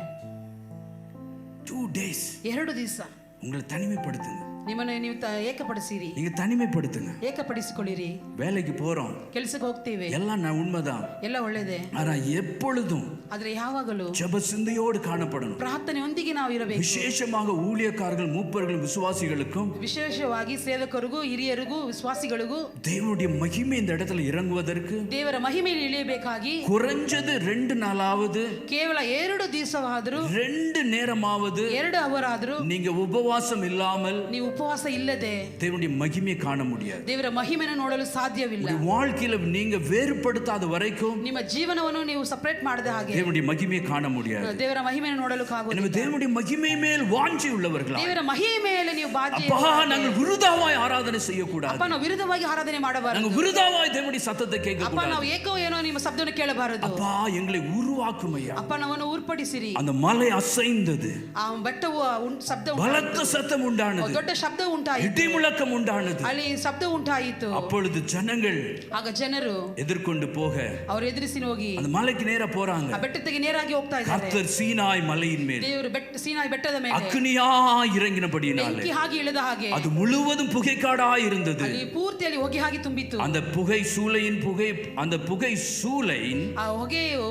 Speaker 2: 2 days,
Speaker 3: 2 ದಿವಸ
Speaker 2: உங்களை தனிமைப்படுத்துங்க.
Speaker 3: ನಿಮ್ಮನ್ನು ನೀವು ಏಕಪಡಿಸಿರಿ,
Speaker 2: நீங்க தனிமைப்படுத்துங்க.
Speaker 3: ಏಕಪಡಿಸಿಕೊಳ್ಳಿರಿ.
Speaker 2: வேலைக்கு போறோம்,
Speaker 3: ಕೆಲಸಕ್ಕೆ ಹೋಗ್ತೀವಿ,
Speaker 2: எல்லாம் உண்மைதான்,
Speaker 3: ಎಲ್ಲ ಒಳ್ಳೆಯದೇ.
Speaker 2: ஆனா எப்பொழுதும்
Speaker 3: ಆದ್ರೆ ಯಾವಾಗಲೂ
Speaker 2: ஜெப சிந்தையோடு காணப்படணும்.
Speaker 3: ಪ್ರಾರ್ಥನೆಯೊಂದಿಗೆ ನಾವು ಇರಬೇಕು.
Speaker 2: விசேஷமாக ஊழியக்காரர்கள், மூப்பர்கள், விசுவாசிகளுக்கும்,
Speaker 3: ವಿಶೇಷವಾಗಿ ಸೇವಕರಿಗೂ, ಹಿರಿಯರಿಗೂ, ವಿಶ್ವಾಸಿಗಳಿಗೂ
Speaker 2: தேவனுடைய மகிமை இந்த இடத்துல இறங்குவதற்கு,
Speaker 3: ದೇವರ ಮಹಿಮೆಯಲ್ಲಿ ಇಳಿಯಬೇಕಾಗಿ
Speaker 2: குறைஞ்சது 2 நாளாவது,
Speaker 3: ಕೇವಲ 2 ದಿವಸವಾದರೂ,
Speaker 2: 2 நேரமாவது,
Speaker 3: 2 ಅವರಾದರೂ
Speaker 2: நீங்க உபவாசம் இல்லாமல்,
Speaker 3: ನೀವು ಉಪವಾಸ ಇಲ್ಲದೆ
Speaker 2: தேவனுடைய மகிமையை காண முடியாது.
Speaker 3: ದೇವರ ಮಹಿಮೆಯನ್ನು ನೋಡಲು ಸಾಧ್ಯವಿಲ್ಲ.
Speaker 2: வாழ்க்கையில நீங்க வேறுபடுத்தாத வரைக்கும்,
Speaker 3: ನಿಮ್ಮ ಜೀವನವನ್ನು ನೀವು ಸಪರೇಟ್ ಮಾಡದ ಹಾಗೆ
Speaker 2: தேவனுடைய மகிமையை காண முடியாது.
Speaker 3: ದೇವರ ಮಹಿಮೆಯನ್ನು ನೋಡಲು ಆಗುವುದಿಲ್ಲ.
Speaker 2: எனவே தேவனுடைய மகிமை மேல் வாஞ்சை உள்ளவர்களா,
Speaker 3: ದೇವರ ಮಹಿಮೆ ಮೇಲೆ ನೀವು ಬಾಧ್ಯೆ,
Speaker 2: அப்பா நாங்கள் விருதாவாய் ஆராதனை செய்யக்கூடாது.
Speaker 3: ಅಪ್ಪ ನಾವು ವಿರುದ್ಧವಾಗಿ ಆರಾಧನೆ ಮಾಡಬಾರದು.
Speaker 2: நாங்கள் விருதாவாய் தேவனுடைய சத்தத்தை கேட்கக்கூடாது.
Speaker 3: ಅಪ್ಪ ನಾವು ಏಕೋ ಏನೋ ನಿಮ್ಮ ಶಬ್ದವನ್ನು ಕೇಳಬಾರದು.
Speaker 2: அப்பா எங்களை உருவாக்கும் ஐயா.
Speaker 3: ಅಪ್ಪ ನಮ್ಮನ್ನು ಊರ್ಪಡಿಸಿರಿ.
Speaker 2: அந்த மலை அசைந்தது,
Speaker 3: ಆ ಬೆಟ್ಟವು ಶಬ್ದ
Speaker 2: பலத்த சத்தம் உண்டானது,
Speaker 3: ದೊಡ್ಡ ಶಬ್ದ ಉಂಟಾಯಿತು,
Speaker 2: இடி முழக்கம் உண்டானது.
Speaker 3: ಅಲ್ಲಿ ಶಬ್ದ ಉಂಟಾಯಿತು.
Speaker 2: அப்பொழுது ஜனங்கள்
Speaker 3: ಆಗ ಜನರು
Speaker 2: எதிர்கொண்டு போக,
Speaker 3: ಅವರು ಎದುರಿಸಿ ಹೋಗಿ
Speaker 2: அந்த மலைக்கு நேரா போறாங்க.
Speaker 3: ಆ ಬೆಟ್ಟಕ್ಕೆ ನೇರಾಗಿ ಹೋಗ್ತಾ ಇದ್ದಾರೆ.
Speaker 2: கர்த்தர் சீனாய் மலையின் மேல்,
Speaker 3: ದೇವರು ಸೀನಾಯಿ ಬೆಟ್ಟದ ಮೇಲೆ
Speaker 2: அக்னியாய் இறங்கினபடியினாலே
Speaker 3: ಬೆಂಕಿ ಹಾಗೆ ಇಳಿದ ಹಾಗೆ
Speaker 2: அது முழுவதும் புகைக்காடாய் இருந்தது.
Speaker 3: ಅಲ್ಲಿ ಪೂರ್ತಿಯಲ್ಲಿ ಹೊಗೆ ಹಾಗೆ ತುಂಬಿತ್ತು.
Speaker 2: அந்த புகை சூளையின் அந்த புகை சூளையின்
Speaker 3: ಆ ಹೊಗೆಯು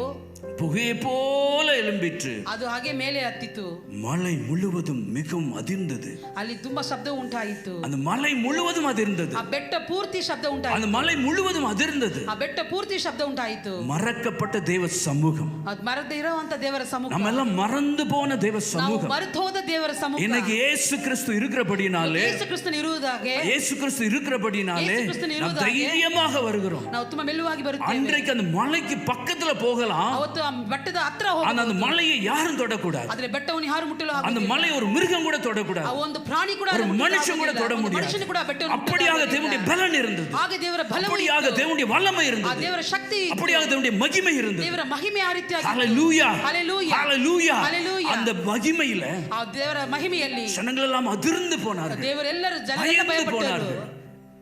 Speaker 2: புகையை போல எழும்பிற்று.
Speaker 3: ಅದು ಹಾಗೆ ಮೇಲೆ ಹತ್ತಿತು.
Speaker 2: மலை முழுவதும் மிகவும் அதிர்ந்தது.
Speaker 3: ಅಲ್ಲಿ ತುಂಬಾ ಶಬ್ದ ಉಂಟಾಯಿತು.
Speaker 2: அந்த மலை முழுவதும் அதிர்ந்தது.
Speaker 3: ಆ ಬೆಟ್ಟ ಪೂರ್ತಿ ಶಬ್ದ ಉಂಟಾಯಿತು.
Speaker 2: அந்த மலை முழுவதும் அதிர்ந்தது.
Speaker 3: ಆ ಬೆಟ್ಟ ಪೂರ್ತಿ ಶಬ್ದ ಉಂಟಾಯಿತು.
Speaker 2: மறக்கப்பட்ட தேவ சமூகம்,
Speaker 3: ಅದು ಮರೆತು ಇರುವಂತ ದೇವರ ಸಮ್ಮುಖ,
Speaker 2: நம்ம எல்லாம் மறந்து போன தேவ சமூகம்,
Speaker 3: ಮರೆತು ಹೋದ ದೇವರ ಸಮ್ಮುಖ.
Speaker 2: இன்னைக்கு இயேசு கிறிஸ்து இருக்கிறபடினாலே,
Speaker 3: ಯೇಸು ಕ್ರಿಸ್ತನು ಇರುವುದಾಗೆ,
Speaker 2: இயேசு கிறிஸ்து இருக்கிறபடினாலே நாம் தைரியமாக வருகிறோம்.
Speaker 3: ನಾವು ತುಂಬಾ ಮೆಲ್ಲವಾಗಿ ಬರುತ್ತೇವೆ.
Speaker 2: அன்றைக்கு அந்த மலைக்கு பக்கத்துல போகலாம்,
Speaker 3: ಅವತ್ತು ಆ ಬೆಟ್ಟದ ಹತ್ರ
Speaker 2: ஆனா அந்த
Speaker 3: ಹೋಗಬಹುದು.
Speaker 2: மலையை யாரும் தொடக்கூடாது.
Speaker 3: ಆದ್ರೆ ಬೆಟ್ಟವನ್ನು ಯಾರು ಮುಟ್ಟಲು
Speaker 2: அந்த
Speaker 3: ಆಗುವುದಿಲ್ಲ.
Speaker 2: மலை ஒரு மிருகம் கூட தொடக்கூடாது.
Speaker 3: ಆ ಒಂದು ಪ್ರಾಣಿ ಕೂಡ
Speaker 2: ஒரு
Speaker 3: ಅದನ್ನು
Speaker 2: மனுஷன் கூட தொட முடியாது.
Speaker 3: ಮನುಷ್ಯನು ಕೂಡ ಬೆಟ್ಟವನ್ನು
Speaker 2: அப்படியாக தேவனுடைய பலன் இருந்தது.
Speaker 3: ಹಾಗೆ ದೇವರ ಬಲವು
Speaker 2: அப்படியாக தேவனுடைய வல்லமை
Speaker 3: ಆ
Speaker 2: இருந்தது.
Speaker 3: ದೇವರ ಶಕ್ತಿ
Speaker 2: அப்படியாக தேவனுடைய மகிமை இருந்தது.
Speaker 3: ದೇವರ ಮಹಿಮೆ ಆ ರೀತಿಯಾಗಿ
Speaker 2: ஹalleluya
Speaker 3: Hallelujah.
Speaker 2: ஹalleluya
Speaker 3: Hallelujah.
Speaker 2: அந்த மகிமையில
Speaker 3: ಆ ದೇವರ ಮಹಿಮೆಯಲ್ಲಿ
Speaker 2: ஜனங்கள் எல்லாம் அதிர்ந்து போனார்கள்.
Speaker 3: ದೇವರೆಲ್ಲರೂ ಜನರೆಲ್ಲ ಭಯಪಟ್ಟರು.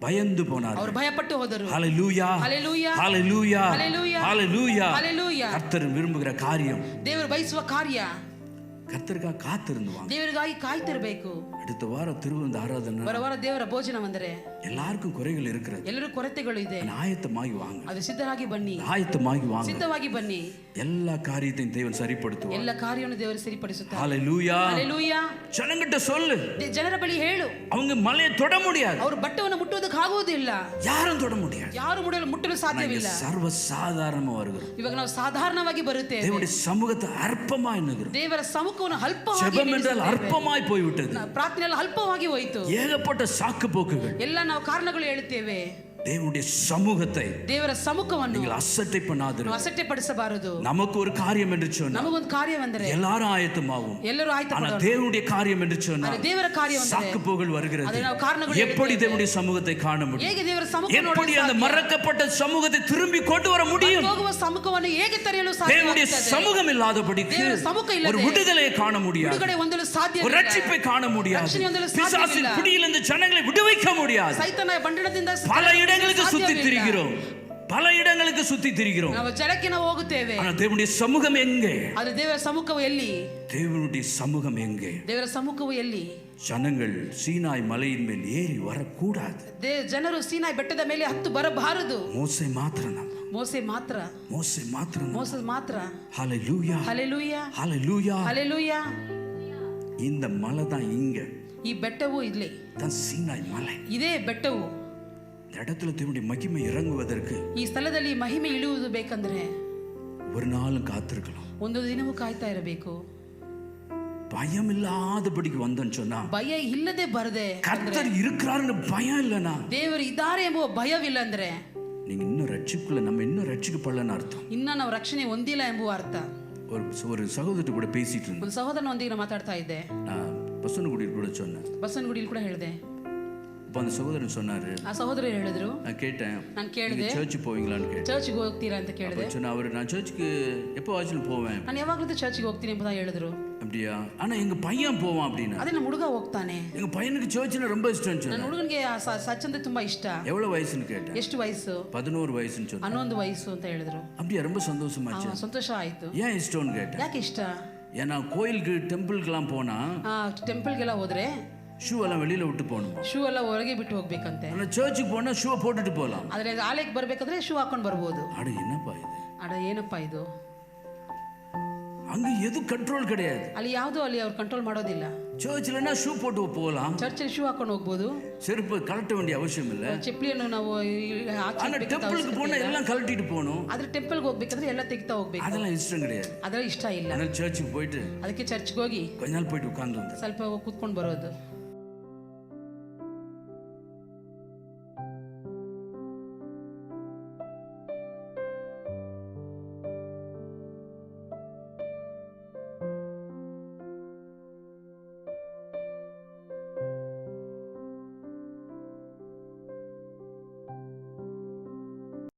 Speaker 2: பயந்து போனார்கள்.
Speaker 3: ಅವರು ಭಯಪಟ್ಟು ಹೋದರು.
Speaker 2: ஹalleluya
Speaker 3: Hallelujah.
Speaker 2: ஹalleluya
Speaker 3: Hallelujah.
Speaker 2: ஹalleluya
Speaker 3: Hallelujah.
Speaker 2: கர்த்தர் விரும்புகிற காரியம்
Speaker 3: ದೇವರು ಬಯಸುವ ಕಾರ್ಯ
Speaker 2: கர்த்தருக்காக காத்திருந்து வாங்க.
Speaker 3: ದೇವರಿಗಾಗಿ ಕಾಯ್ತಿರಬೇಕು.
Speaker 2: அடுத்த வாரம் திருவிருந்து ஆராதனை
Speaker 3: ಬರುವ ವಾರ ದೇವರ ಭೋಜನ ಬಂದರೆ
Speaker 2: எல்லாருக்கும் குறைகள் இருக்கிறது.
Speaker 3: ಎಲ್ಲರೂ ಕೊರತೆಗಳು ಇದೆ.
Speaker 2: ஆயத்தமாகி வாங்க.
Speaker 3: ಅದು ಸಿದ್ಧರಾಗಿ ಬನ್ನಿ.
Speaker 2: ஆயத்தமாகி வாங்க.
Speaker 3: ಸಿದ್ಧವಾಗಿ ಬನ್ನಿ.
Speaker 2: எல்லா காரியத்தையும் தேவன் சரிப்படுத்துவார்.
Speaker 3: ಎಲ್ಲ ಕಾರ್ಯವನ್ನು ದೇವರು ಸರಿಪಡಿಸುತ್ತಾರೆ.
Speaker 2: ஹalleluya
Speaker 3: ಹalleluya.
Speaker 2: ஜனங்கிட்ட சொல்லு.
Speaker 3: ಜನರ ಬಳಿ ಹೇಳು.
Speaker 2: அவங்க மலையை தொட முடியாது.
Speaker 3: ಅವರು ಬೆಟ್ಟವನ್ನು ಮುಟ್ಟುವುದಕ್ಕೆ ಆಗುವುದಿಲ್ಲ.
Speaker 2: யாரும் தொட முடியாது.
Speaker 3: ಯಾರು ಮುಟ್ಟಲು ಸಾಧ್ಯವಿಲ್ಲ.
Speaker 2: சர்வ சாதாரணமா வருகிறோம்.
Speaker 3: ಇವಾಗ ನಾವು ಸಾಧಾರಣವಾಗಿ ಬರುತ್ತೇವೆ.
Speaker 2: தேவனுடைய சமூகத்தை அற்பமாய் எண்ணுகிறோம்.
Speaker 3: ದೇವರ ಸಮ್ಮುಖವನ್ನು ಅಲ್ಪವಾಗಿ
Speaker 2: ஜெபம் என்றால் அற்பமாய் போய்விட்டது.
Speaker 3: ಪ್ರಾರ್ಥನೆಯಲ್ಲಿ ಅಲ್ಪವಾಗಿ ಹೋಯಿತು.
Speaker 2: ஏகப்பட்ட சாக்கு போக்குகள்.
Speaker 3: ಎಲ್ಲ ನಾವು ಕಾರಣಗಳು ಹೇಳುತ್ತೇವೆ.
Speaker 2: தேவனுடைய சமூகத்தை
Speaker 3: ದೇವರ ಸಮ್ಮುಖವನ್ನು
Speaker 2: நீங்கள் அசட்டை பண்ணாதீர்கள்.
Speaker 3: ಅಸಟ್ಟೆ ಪಡಿಸಬಾರದು.
Speaker 2: நமக்கு ஒரு காரியம் என்று சொன்னா
Speaker 3: ನಮಗೊಂದು ಕಾರ್ಯವೆಂದರೆ
Speaker 2: எல்லாரும் ஆயத்தமாகும்.
Speaker 3: ಎಲ್ಲರೂ
Speaker 2: ஆனா
Speaker 3: ಆಯத்தಪಡೋಣ.
Speaker 2: தேவனுடைய காரியம் என்று சொன்னா
Speaker 3: ಆದರೆ ದೇವರ ಕಾರ್ಯವೆಂದರೆ
Speaker 2: சாக்கு போக்குகள் வருகிறது.
Speaker 3: அதை ನಾವು ಕಾರಣಗಳು
Speaker 2: எப்படி
Speaker 3: ಹೇಳುತ್ತೇವೆ.
Speaker 2: தேவனுடைய சமூகத்தை காண முடியும்?
Speaker 3: ಹೇಗೆ ದೇವರ ಸಮ್ಮುಖವನ್ನು
Speaker 2: எப்படி அந்த மறக்கப்பட்ட சமூகத்தை திரும்பி கொண்டு வர முடியும்?
Speaker 3: ಹೋಗುವ ಸಮ್ಮುಖವನ್ನು ಹೇಗೆ ತೆರೆಯಲು
Speaker 2: தேவனுடைய
Speaker 3: ಸಾಧ್ಯವಾಗುತ್ತದೆ?
Speaker 2: சமூகம் இல்லாதபடிக்கு
Speaker 3: ದೇವರ ಸಮ್ಮುಖ ಇಲ್ಲದೆ
Speaker 2: ஒரு விடுதலையை காண முடியாது.
Speaker 3: ಬಿಡುಗಡೆ ಹೊಂದಲು ಸಾಧ್ಯವಿಲ್ಲ.
Speaker 2: ஒரு ரட்சிப்பை காண முடியாது.
Speaker 3: ರಕ್ಷಣೆ ಹೊಂದಲು
Speaker 2: பிசாசின்
Speaker 3: ಸಾಧ್ಯವಿಲ್ಲ.
Speaker 2: பிடியிலிருந்து ஜனங்களை விடுவிக்க முடியாது.
Speaker 3: ಸೈತಾನನ ಬಂಧನದಿಂದ
Speaker 2: பல இடங்களுக்கு சுத்தி
Speaker 3: ಸಾಧ್ಯವಿಲ್ಲ.
Speaker 2: திரிகிறோம். பல இடங்களுக்கு சுத்தி திரிகிறோம்.
Speaker 3: ನಾವು ಜಲಕ್ಕೆ ನಾವು ಹೋಗುತ್ತೇವೆ.
Speaker 2: ஆனா தேவனுடைய சமூகம் எங்கே?
Speaker 3: ಆದರೆ ದೇವರ ಸಮ್ಮುಖವು ಎಲ್ಲಿ?
Speaker 2: தேவனுடைய சமூகம் எங்கே?
Speaker 3: ದೇವರ ಸಮ್ಮುಖವು ಎಲ್ಲಿ?
Speaker 2: ஜனங்கள் சீனாய் மலையின் மேல் ஏறி வரக்கூடாது.
Speaker 3: ಜನರು ಸೀನಾಯಿ ಬೆಟ್ಟದ ಮೇಲೆ ಹತ್ತು ಬರಬಾರದು.
Speaker 2: மோசே மாத்திரம்.
Speaker 3: ಮೋಸೆ ಮಾತ್ರ.
Speaker 2: மோசே மாத்திரம்.
Speaker 3: ಮೋಸೆ ಮಾತ್ರ.
Speaker 2: ஹalleluya
Speaker 3: ಹalleluya.
Speaker 2: ஹalleluya
Speaker 3: ಹalleluya.
Speaker 2: இந்த மலை தான் இங்க.
Speaker 3: ಈ ಬೆಟ್ಟವು ಇಲ್ಲಿ.
Speaker 2: தான் சீனாய் மலை.
Speaker 3: ಇದೇ ಬೆಟ್ಟವು.
Speaker 2: இந்த இடத்துல தேவனுடைய மகிமை இறங்குவதற்கு
Speaker 3: ಈ ಸ್ಥಳದಲ್ಲಿ ಮಹಿಮೆ ಇಳುವುದು ಬೇಕಂದ್ರೆ
Speaker 2: ஒரு நாளும் காத்திருக்கலாம்.
Speaker 3: ಒಂದು ದಿನವೂ ಕಾಯ್ತಾ ಇರಬೇಕು.
Speaker 2: பயம் இல்லாதபடிக்கு வந்தேன்னு சொன்னா
Speaker 3: ಭಯ ಇಲ್ಲದೆ ಬರದೆ
Speaker 2: கர்த்தர் இருக்கிறாருன்னு பயம் இல்லைனா
Speaker 3: ದೇವರು ಇದ್ದಾರೆ ಎಂಬ ಭಯವಿಲ್ಲ ಅಂದ್ರೆ
Speaker 2: நீங்க இன்னும் ரட்சிப்புல நம்ம இன்னும் ரட்சிக்கப்படலன்னு அர்த்தம்.
Speaker 3: ಇನ್ನ ನಾವು ರಕ್ಷಣೆ ಹೊಂದಿಲ್ಲ ಎಂಬುವ ಅರ್ಥ.
Speaker 2: ஒரு சகோதரத்து கூட பேசிட்டு இருந்தேன்.
Speaker 3: ಒಂದು ಸಹೋದರನೊಂದಿಗೆ ನಾನು ಮಾತಾಡ್ತಾ ಇದ್ದೆ.
Speaker 2: நான் பசனுகுடி கூட சொன்னேன்.
Speaker 3: ಬಸವನಗುಡಿಯಲ್ಲಿ ಕೂಡ ಹೇಳಿದೆ.
Speaker 2: அப்போ அந்த சகோதரன் சொன்னாரு,
Speaker 3: ಆ ಸಹೋದರರು ಹೇಳಿದ್ರು,
Speaker 2: நான் கேட்டேன்,
Speaker 3: ನಾನು ಕೇಳಿದೆ,
Speaker 2: சர்ச் போவீங்களான்னு கேட்டேன்.
Speaker 3: ಚರ್ಚ್ಗೆ ಹೋಗ್ತೀರಾ ಅಂತ ಕೇಳಿದೆ.
Speaker 2: சொன்ன அவர் நான் சர்ச்சுக்கு எப்போ ஆச்சும் போவேன்.
Speaker 3: ನಾನು ಯಾವಾಗಲೂ ಚರ್ಚ್ಗೆ ಹೋಗ್ತೀನಿ ಎಂಬುದಾಗಿ ಹೇಳಿದ್ರು.
Speaker 2: அப்படியா? ஆனா எங்க பையன் போவான் அப்படின்னா.
Speaker 3: ಅದೇ ನಮ್ಮ ಹುಡುಗ ಹೋಗ್ತಾನೆ.
Speaker 2: எங்க பையனுக்கு சர்ச்னா ரொம்ப இஷ்டம் சொன்னான்.
Speaker 3: ನನ್ನ ಹುಡುಗನಿಗೆ ಚರ್ಚ್ ಅಂದ್ರೆ ತುಂಬಾ ಇಷ್ಟ.
Speaker 2: எவ்வளவு வயசுன்னு கேட்டேன்.
Speaker 3: ಎಷ್ಟು ವಯಸ್ಸು?
Speaker 2: 11 வயசுன்னு சொன்னான்.
Speaker 3: 11 ವಯಸ್ಸು ಅಂತ ಹೇಳಿದ್ರು.
Speaker 2: அப்படியா? ரொம்ப சந்தோஷமாச்சு.
Speaker 3: ಸಂತೋಷ ಆಯ್ತು.
Speaker 2: ஏன் இஷ்டம்னு கேட்டேன்.
Speaker 3: ಯಾಕೆ ಇಷ್ಟ?
Speaker 2: ஏன்னா கோயிலுக்கு டெம்பிளுக்குலாம் போனா
Speaker 3: ಟೆಂಪಲ್ಗೆಲ್ಲ ಹೋದ್ರೆ
Speaker 2: ஷூ எல்லாம் வெளியில விட்டு போகணும்.
Speaker 3: ಶೂ ಎಲ್ಲ ಹೊರಗೆ ಬಿಟ್ಟು ಹೋಗ್ಬೇಕಂತೆ.
Speaker 2: ஆனா சர்ச்சுக்கு போனா ஷூ போட்டுட்டு போலாம்.
Speaker 3: ಆದ್ರೆ ಆಲಯಕ್ಕೆ ಬರ್ಬೇಕಾದ್ರೆ ಶೂ ಹಾಕೊಂಡು ಬರ್ಬೋದು.
Speaker 2: அட என்னப்பா இது?
Speaker 3: ಅಡ ಏನಪ್ಪಾ ಇದು?
Speaker 2: அங்க எது கண்ட்ரோல் கிடையாது.
Speaker 3: ಅಲ್ಲಿ ಯಾವುದು ಅಲ್ಲಿ ಅವ್ರು ಕಂಟ್ರೋಲ್ ಮಾಡೋದಿಲ್ಲ.
Speaker 2: சர்ச்லனா ஷூ போட்டு போகலாம்.
Speaker 3: ಚರ್ಚಲ್ಲಿ ಶೂ ಹಾಕೊಂಡು ಹೋಗ್ಬೋದು.
Speaker 2: செருப்பு கழட்ட வேண்டிய அவசியம் இல்ல.
Speaker 3: ಚಪ್ಪಲಿಯನ್ನು ನಾವು
Speaker 2: ஆனா டெம்பிளுக்கு போனா எல்லாம் கழட்டிட்டு போகணும்.
Speaker 3: ಆದ್ರೆ ಟೆಂಪಲ್ಗೆ ಹೋಗ್ಬೇಕಾದ್ರೆ ಎಲ್ಲ ತೆಗಿತಾ ಹೋಗ್ಬೇಕು.
Speaker 2: அதெல்லாம் இஷ்டம் கிடையாது.
Speaker 3: ಅದರ ಇಷ್ಟ ಇಲ್ಲ.
Speaker 2: அதனால சர்ச்சுக்கு போயிட்டு
Speaker 3: ಅದಕ್ಕೆ ಚರ್ಚ್ಗೆ ಹೋಗಿ
Speaker 2: கொஞ்ச நாள் போயிட்டு உட்கார்ந்து வந்து
Speaker 3: ಸ್ವಲ್ಪ ಕೂತ್ಕೊಂಡು ಬರೋದು.